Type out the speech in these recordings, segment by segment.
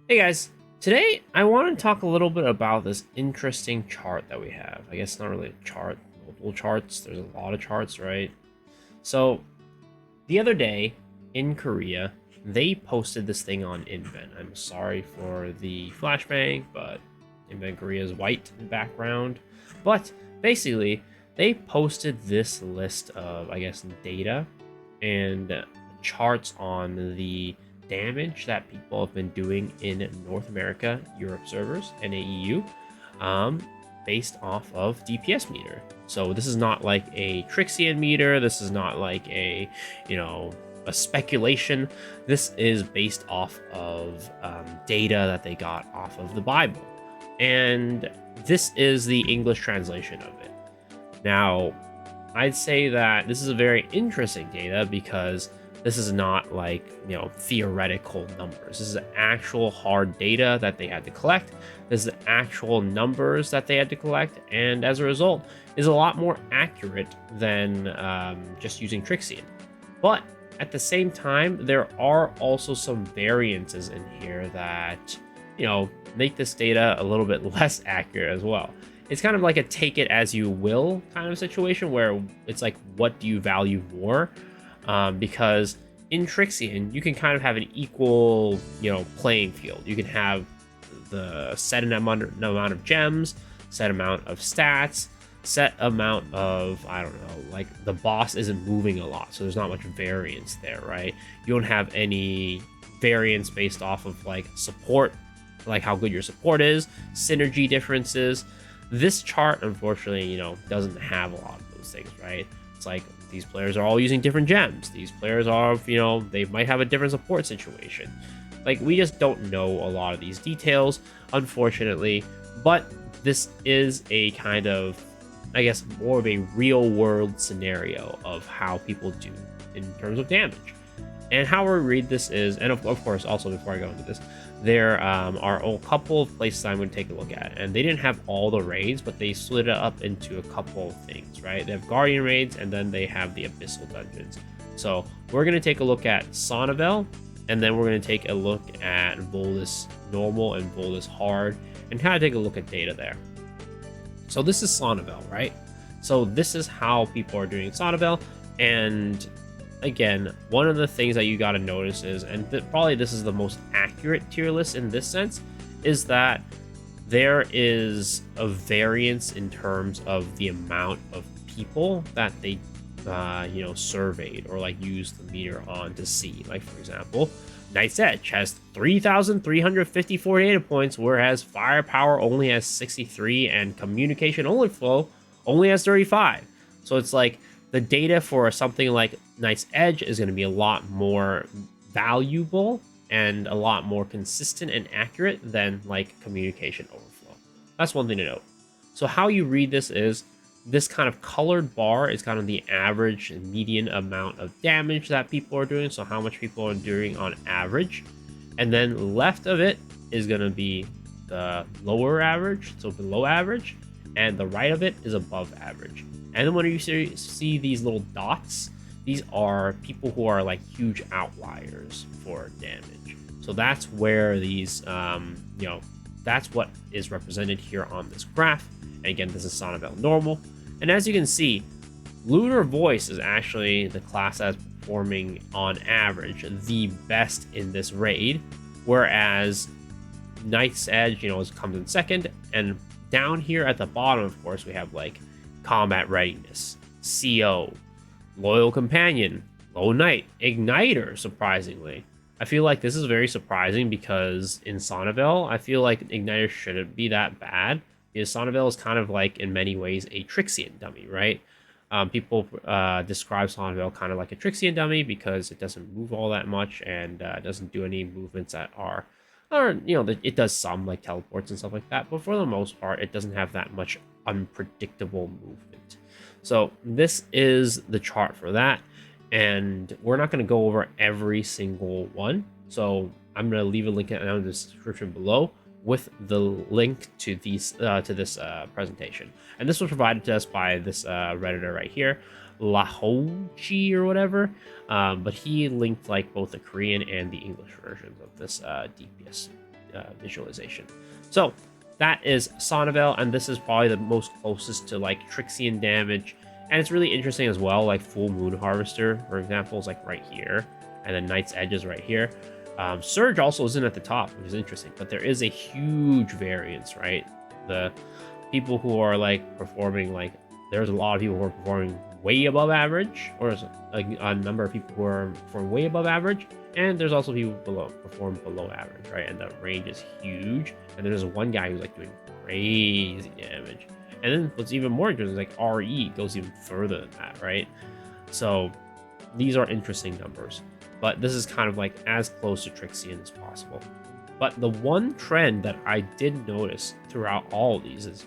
Hey guys, today I want to talk a little bit about this interesting chart that we have. I guess not really a chart, multiple charts. There's a lot of charts, right? So the other day in Korea, they posted this thing on Invent. I'm sorry for the flashbang, but Invent Korea is white in the background. But basically, they posted this list of, I guess, data and charts on the damage that people have been doing in North America, Europe servers, and AEU, based off of DPS meter. So this is not like a Trixian meter. This is not like a, a speculation. This is based off of data that they got off of the Bible. And this is the English translation of it. Now, I'd say that this is a very interesting data because this is not like, theoretical numbers. This is actual hard data that they had to collect. This is actual numbers that they had to collect. And as a result, is a lot more accurate than just using Trixian. But at the same time, there are also some variances in here that, make this data a little bit less accurate as well. It's kind of like a take it as you will kind of situation where it's like, what do you value more? Because in Trixian, you can kind of have an equal, playing field. You can have the set amount of gems, set amount of stats, set amount of, I don't know, like the boss isn't moving a lot, so there's not much variance there, right? You don't have any variance based off of like support, like how good your support is, synergy differences. This chart, unfortunately, doesn't have a lot of those things, right? It's like these players are all using different gems. These players are, they might have a different support situation. Like, we just don't know a lot of these details, unfortunately. But this is a kind of, I guess, more of a real world scenario of how people do in terms of damage. And how we read this is, and of course, also before I go into this, there are a couple of places I'm going to take a look at. And they didn't have all the raids, but they split it up into a couple of things, right? They have Guardian raids, and then they have the Abyssal dungeons. So we're going to take a look at Sonavel, and then we're going to take a look at Volus normal and Volus hard, and kind of take a look at data there. So this is Sonavel, right? So this is how people are doing Sonavel, and again, one of the things that you got to notice is, and probably this is the most accurate tier list in this sense, is that there is a variance in terms of the amount of people that they, surveyed or like used the meter on to see. Like, for example, Knight's Edge has 3,354 data points, whereas Firepower only has 63 and Communication Overflow only has 35. So it's like, the data for something like Knight's Edge is going to be a lot more valuable and a lot more consistent and accurate than like Communication Overflow. That's one thing to note. So how you read this is, this kind of colored bar is kind of the average and median amount of damage that people are doing. So how much people are doing on average. And then left of it is going to be the lower average, so below average. And the right of it is above average. And then when you see these little dots, these are people who are like huge outliers for damage. So that's where these, that's what is represented here on this graph. And again, this is Sonavel normal. And as you can see, Lunar Voice is actually the class that's performing on average the best in this raid, whereas Knight's Edge, comes in second. And down here at the bottom, of course, we have like Combat Readiness, CO, Loyal Companion, Low Knight, Igniter, surprisingly. I feel like this is very surprising because in Sonavel, I feel like Igniter shouldn't be that bad. Because Sonavel is kind of like, in many ways, a Trixian dummy, right? People describe Sonavel kind of like a Trixian dummy because it doesn't move all that much and doesn't do any movements that are, it does some like teleports and stuff like that, but for the most part, it doesn't have that much unpredictable movement. So this is the chart for that, and we're not going to go over every single one. So I'm going to leave a link in the description below with the link to these to this presentation, and this was provided to us by this redditor right here, Lahochi or whatever, but he linked like both the Korean and the English versions of this DPS visualization. So that is Sonavel, and this is probably the most closest to like Trixian damage. And it's really interesting as well, like Full Moon Harvester, for example, is like right here, and then Knight's Edge is right here. Surge also isn't at the top, which is interesting, but there is a huge variance, right? The people who are like performing like, there's a lot of people who are performing way above average, or a number of people who are performing way above average, and there's also people perform below average, right? And the range is huge, and there's one guy who's like doing crazy damage. And then what's even more interesting is like RE goes even further than that, right? So these are interesting numbers, but this is kind of like as close to Trixian as possible. But the one trend that I did notice throughout all of these is,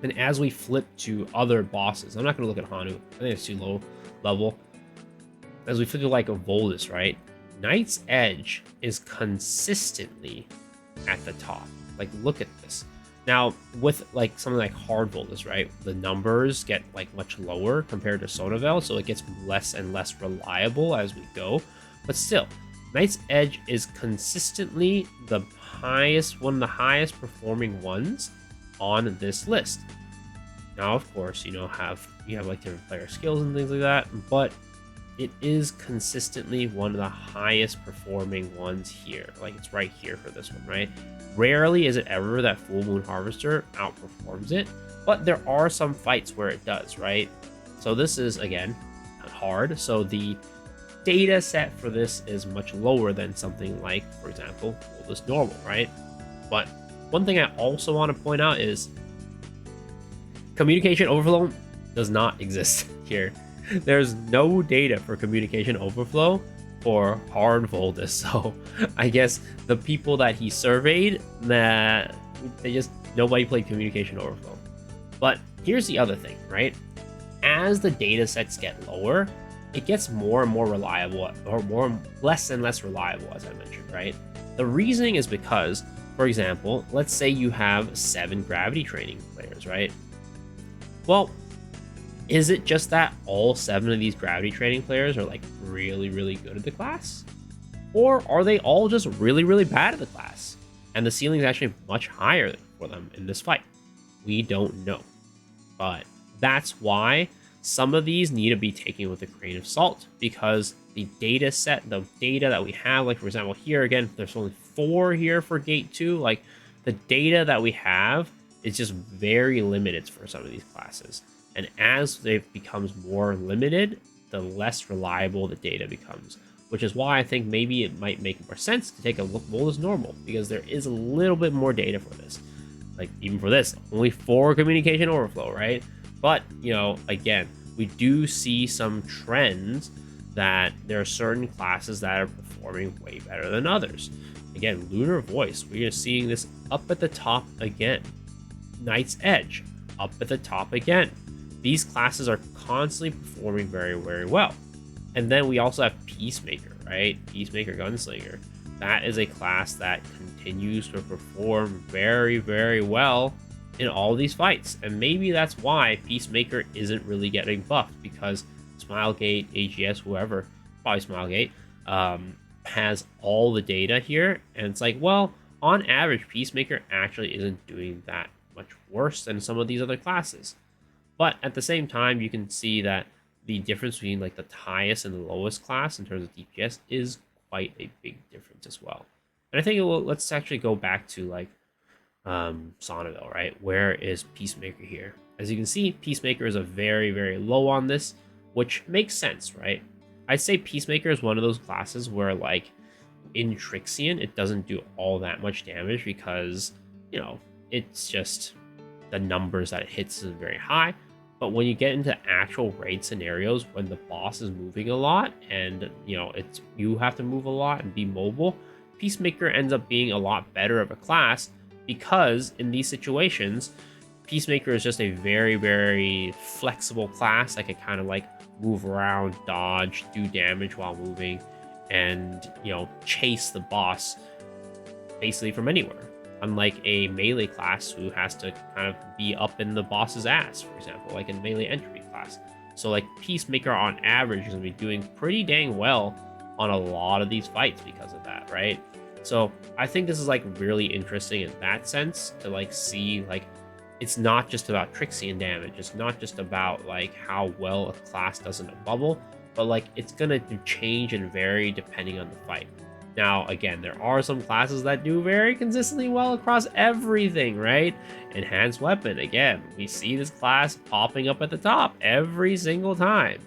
and as we flip to other bosses, I'm not going to look at Hanu, I think it's too low level. As we flip to like a Volus, right? Knight's Edge is consistently at the top. Like, look at this. Now, with like something like Hard Volus, right? The numbers get like much lower compared to Sonavel, so it gets less and less reliable as we go. But still, Knight's Edge is consistently the highest, one of the highest performing ones on this list. Now, of course, you have like different player skills and things like that, but it is consistently one of the highest performing ones here. Like, it's right here for this one, right? Rarely is it ever that Full Moon Harvester outperforms it, but there are some fights where it does, right? So this is, again, hard. So the data set for this is much lower than something like, for example, this normal, right? But one thing I also want to point out is communication overflow does not exist here. There's no data for communication overflow for Hard Volus, so I guess the people that he surveyed, that nobody played communication overflow. But here's the other thing, right? As the data sets get lower, it gets more and more reliable, or less and less reliable, as I mentioned, right? The reasoning is because, for example, let's say you have 7 gravity training players, right? Well, is it just that all 7 of these gravity training players are like really, really good at the class? Or are they all just really, really bad at the class? And the ceiling is actually much higher for them in this fight. We don't know. But that's why some of these need to be taken with a grain of salt, because the data set, the data that we have, like for example here, again, there's only 4 here for gate 2, like the data that we have is just very limited for some of these classes. And as it becomes more limited, the less reliable the data becomes, which is why I think maybe it might make more sense to take a look Volus normal, because there is a little bit more data for this. Like, even for this, only 4 communication overflow, right? But, again, we do see some trends that there are certain classes that are performing way better than others. Again, Lunar Voice, we are seeing this up at the top again. Knight's Edge, up at the top again. These classes are constantly performing very, very well. And then we also have Peacemaker, right? Peacemaker Gunslinger. That is a class that continues to perform very, very well in all these fights. And maybe that's why Peacemaker isn't really getting buffed, because Smilegate, AGS, whoever, probably Smilegate, has all the data here. And it's like, well, on average, Peacemaker actually isn't doing that much worse than some of these other classes. But at the same time, you can see that the difference between like the highest and the lowest class in terms of DPS is quite a big difference as well. And I think let's actually go back to like Sonavel, right? Where is Peacemaker here? As you can see, Peacemaker is a very, very low on this, which makes sense, right? I'd say Peacemaker is one of those classes where like in Trixian, it doesn't do all that much damage because, it's just the numbers that it hits is very high. But when you get into actual raid scenarios, when the boss is moving a lot and, you have to move a lot and be mobile, Peacemaker ends up being a lot better of a class, because in these situations, Peacemaker is just a very, very flexible class that can kind of like move around, dodge, do damage while moving, and, chase the boss basically from anywhere. Unlike a melee class who has to kind of be up in the boss's ass, for example, like in melee entropy class. So like Peacemaker on average is going to be doing pretty dang well on a lot of these fights because of that, right? So I think this is like really interesting in that sense to like see like it's not just about Trixie and damage. It's not just about like how well a class does in a bubble, but like it's gonna change and vary depending on the fight. Now, again, there are some classes that do very consistently well across everything, right? Enhanced Weapon, again, we see this class popping up at the top every single time.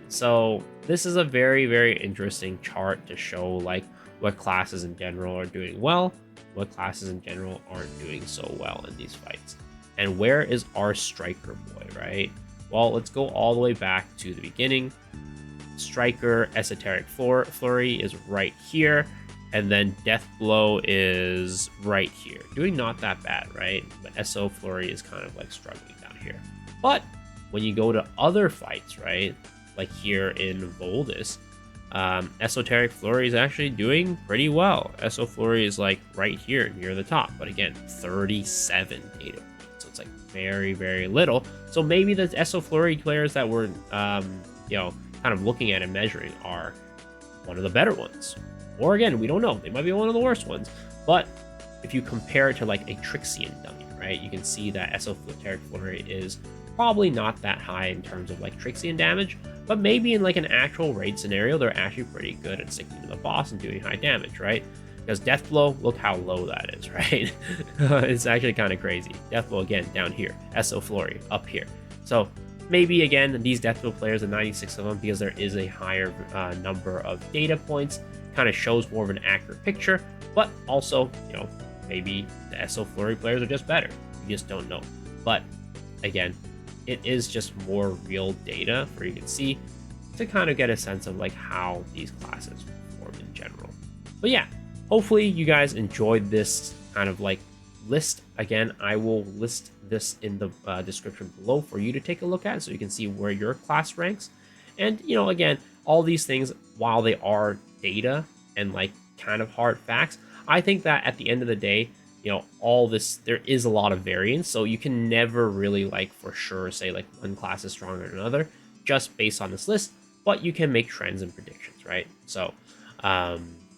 So this is a very, very interesting chart to show like what classes in general are doing well, what classes in general aren't doing so well in these fights. And where is our striker boy, right? Well, let's go all the way back to the beginning. Striker Esoteric Flurry is right here, and then Death Blow is right here. Doing not that bad, right? But SO Flurry is kind of like struggling down here. But when you go to other fights, right, like here in Voldus, Esoteric Flurry is actually doing pretty well. SO Flurry is like right here near the top, but again, 37 data points. So it's like very, very little. So maybe the SO Flurry players that were, you know, kind of looking at and measuring are one of the better ones. Or again, we don't know. They might be one of the worst ones. But if you compare it to like a Trixian dummy, right, you can see that Esoteric Flurry is probably not that high in terms of like Trixian damage, but maybe in like an actual raid scenario, they're actually pretty good at sticking to the boss and doing high damage, right? Because Death Blow, look how low that is, right? It's actually kind of crazy. Death Blow, again, down here. SO Flurry, up here. So maybe, again, these Death Blow players, the 96 of them, because there is a higher number of data points, kind of shows more of an accurate picture, but also, you know, maybe the SO Flurry players are just better. You just don't know. But, again, it is just more real data for you can see to kind of get a sense of like how these classes perform in general. But yeah, hopefully you guys enjoyed this kind of like list. Again, I will list this in the description below for you to take a look at so you can see where your class ranks. And, you know, again, all these things, while they are data and like kind of hard facts, I think that at the end of the day, you know, all this, there is a lot of variance, so you can never really like for sure say like one class is stronger than another just based on this list, but you can make trends and predictions, right? So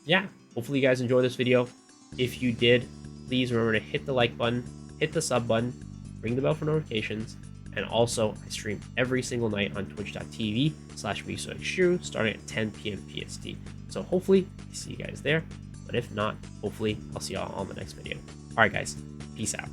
yeah, hopefully you guys enjoyed this video. If you did, please remember to hit the like button, hit the sub button, ring the bell for notifications, and also I stream every single night on twitch.tv/MisoXtru starting at 10 p.m. PST. So hopefully I see you guys there. But if not, hopefully I'll see y'all on the next video. All right, guys, peace out.